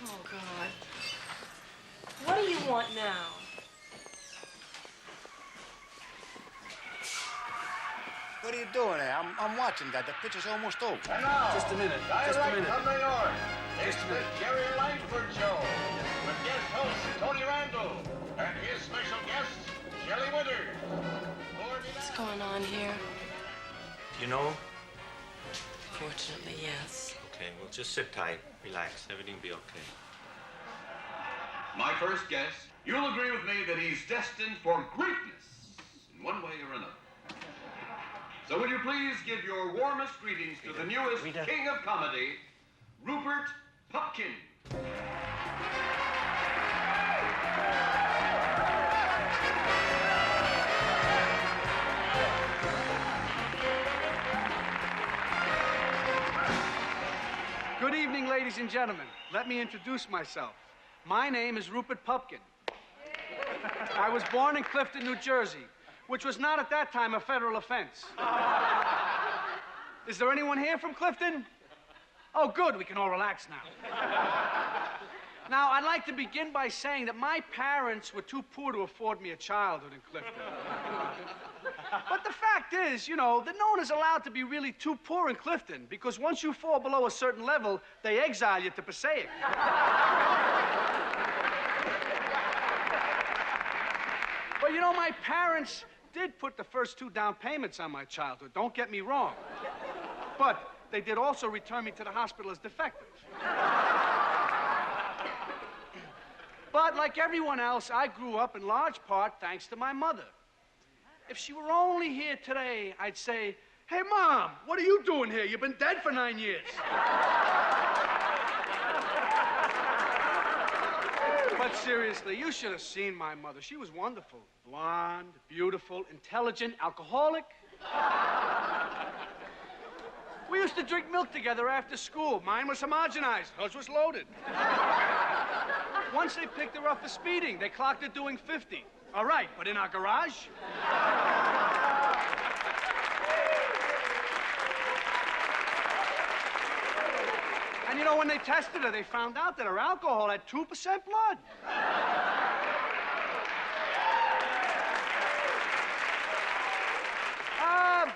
Oh, God. What do you want now? What are you doing there? I'm watching that. The picture's almost over. And now, Just a minute. Direct Just a minute. from New York. It's Just a the minute. Jerry Langford Show with guest host Tony Randall and his special guest, Shelley Withers. What's going on here? You know? Fortunately, yes. Okay, well, just sit tight, relax, everything will be okay. My first guest, you'll agree with me that he's destined for greatness in one way or another. So will you please give your warmest greetings to the newest king of comedy, Rupert Pupkin. Good evening, ladies and gentlemen. Let me introduce myself. My name is Rupert Pupkin. I was born in Clifton, New Jersey, which was not at that time a federal offense. Is there anyone here from Clifton? Oh, good, we can all relax now. Now, I'd like to begin by saying that my parents were too poor to afford me a childhood in Clifton. But the fact is, you know, that no one is allowed to be really too poor in Clifton, because once you fall below a certain level, they exile you to Passaic. But you know, my parents did put the first 2 down payments on my childhood, don't get me wrong. But they did also return me to the hospital as defective. But like everyone else, I grew up in large part thanks to my mother. If she were only here today, I'd say, "Hey, Mom, what are you doing here? You've been dead for 9 years." But seriously, you should have seen my mother. She was wonderful. Blonde, beautiful, intelligent, alcoholic. We used to drink milk together after school. Mine was homogenized. Hers was loaded. Once they picked her up for speeding. They clocked her doing 50. All right, but in our garage? And you know, when they tested her, they found out that her alcohol had 2% blood.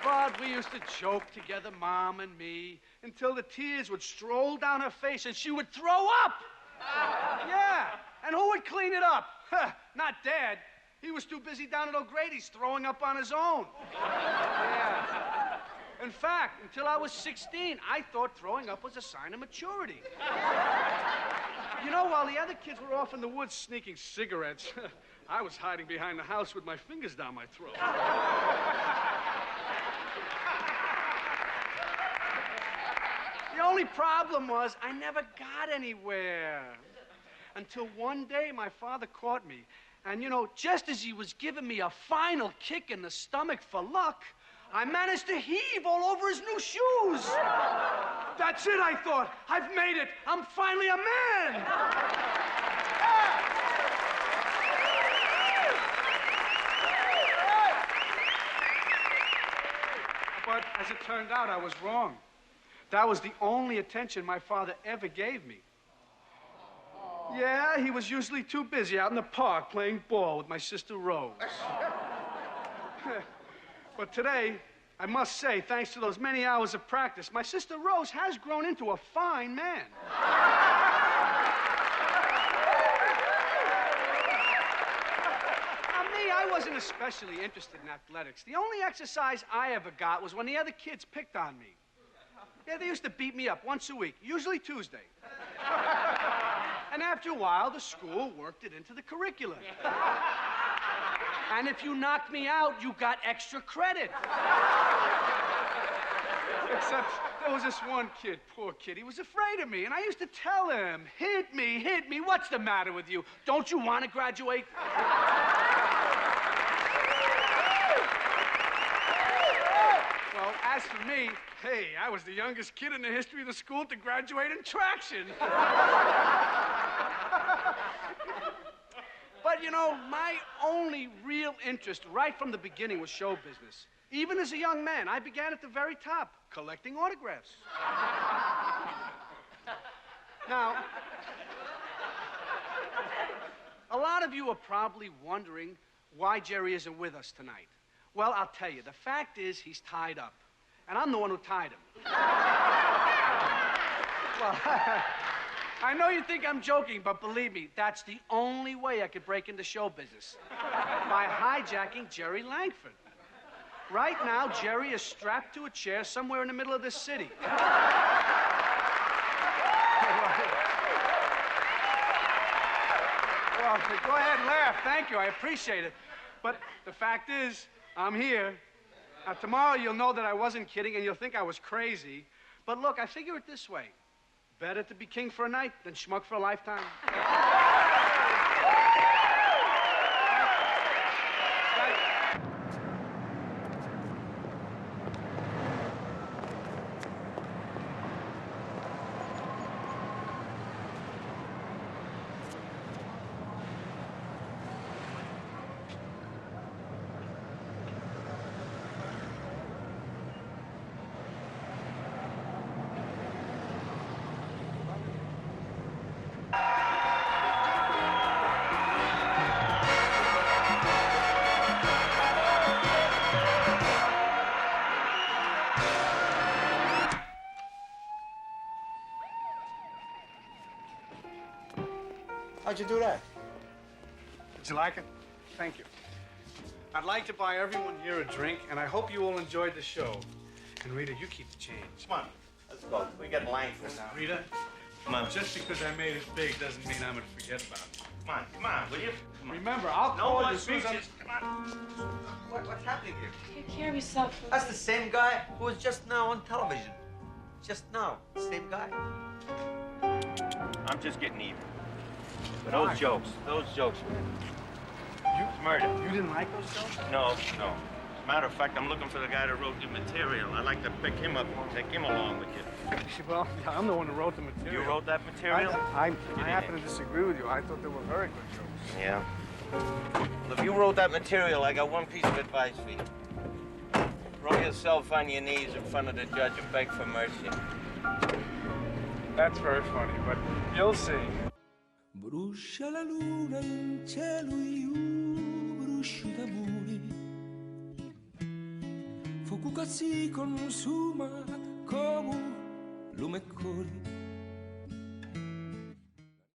But we used to joke together, Mom and me, until the tears would stroll down her face and she would throw up. Yeah, and who would clean it up? Not Dad. He was too busy down at O'Grady's throwing up on his own. Yeah. In fact, until I was 16, I thought throwing up was a sign of maturity. You know, while the other kids were off in the woods sneaking cigarettes, I was hiding behind the house with my fingers down my throat. The only problem was I never got anywhere. Until one day my father caught me. And, you know, just as he was giving me a final kick in the stomach for luck, I managed to heave all over his new shoes. That's it, I thought. I've made it. I'm finally a man. But as it turned out, I was wrong. That was the only attention my father ever gave me. Yeah, he was usually too busy out in the park playing ball with my sister Rose. But today, I must say, thanks to those many hours of practice, my sister Rose has grown into a fine man. Now, me, I wasn't especially interested in athletics. The only exercise I ever got was when the other kids picked on me. Yeah, they used to beat me up once a week, usually Tuesday. And after a while, the school worked it into the curriculum. And if you knocked me out, you got extra credit. Except there was this one kid, poor kid. He was afraid of me, and I used to tell him, hit me, what's the matter with you? Don't you want to graduate? Well, as for me, hey, I was the youngest kid in the history of the school to graduate in traction. But, you know, my only real interest right from the beginning was show business. Even as a young man, I began at the very top, collecting autographs. Now, a lot of you are probably wondering why Jerry isn't with us tonight. Well, I'll tell you. The fact is he's tied up. And I'm the one who tied him. Well, I know you think I'm joking, but believe me, that's the only way I could break into show business. By hijacking Jerry Langford. Right now, Jerry is strapped to a chair somewhere in the middle of this city. Well, go ahead and laugh. Thank you. I appreciate it. But the fact is, I'm here. Now, tomorrow you'll know that I wasn't kidding and you'll think I was crazy. But look, I figure it this way. Better to be king for a night than schmuck for a lifetime. How'd you do that? Did you like it? Thank you. I'd like to buy everyone here a drink, and I hope you all enjoyed the show. And Rita, you keep the change. Come on, let's go. We got Langford now. Rita, Come on. just because I made it big doesn't mean I'm going to forget about it. Come on, will you? Come on. Remember, I'll No call more you as soon as I'm... speeches. Come on. What's happening here? Take care of yourself. That's the same guy who was just now on television. Just now. Same guy. I'm just getting even. But those jokes. It's murder. You didn't like those jokes? No. As a matter of fact, I'm looking for the guy that wrote the material. I'd like to pick him up and take him along with you. Well, yeah, I'm the one who wrote the material. You wrote that material? I happen to disagree with you. I thought they were very good jokes. Yeah. Well, if you wrote that material, I got one piece of advice for you. Throw yourself on your knees in front of the judge and beg for mercy. That's very funny, but you'll see. Bruscia la luna in cielo io bruscio d'amore. Fuoco che si consuma come lume corre.